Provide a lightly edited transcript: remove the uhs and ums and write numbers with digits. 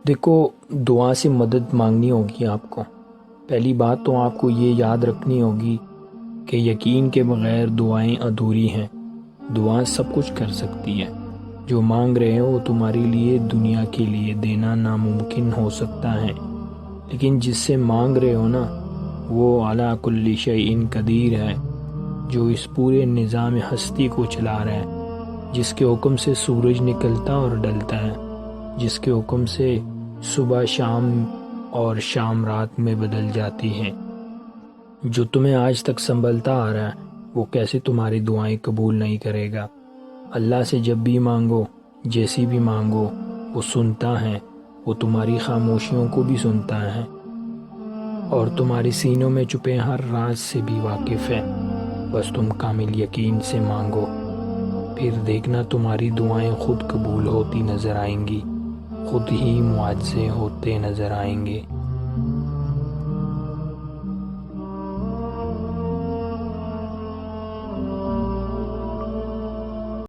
دیکھو، دعا سے مدد مانگنی ہوگی آپ کو۔ پہلی بات تو آپ کو یہ یاد رکھنی ہوگی کہ یقین کے بغیر دعائیں ادھوری ہیں۔ دعا سب کچھ کر سکتی ہے۔ جو مانگ رہے ہو وہ تمہارے لیے دنیا کے لیے دینا ناممکن ہو سکتا ہے، لیکن جس سے مانگ رہے ہو نا، وہ اعلیٰ کل شیء قدیر ہے، جو اس پورے نظام ہستی کو چلا رہا ہے، جس کے حکم سے سورج نکلتا اور ڈلتا ہے، جس کے حکم سے صبح شام اور شام رات میں بدل جاتی ہے، جو تمہیں آج تک سنبھلتا آ رہا ہے، وہ کیسے تمہاری دعائیں قبول نہیں کرے گا؟ اللہ سے جب بھی مانگو، جیسی بھی مانگو، وہ سنتا ہے، وہ تمہاری خاموشیوں کو بھی سنتا ہے، اور تمہاری سینوں میں چھپے ہر راز سے بھی واقف ہے۔ بس تم کامل یقین سے مانگو، پھر دیکھنا تمہاری دعائیں خود قبول ہوتی نظر آئیں گی، خود ہی معجزے ہوتے نظر آئیں گے۔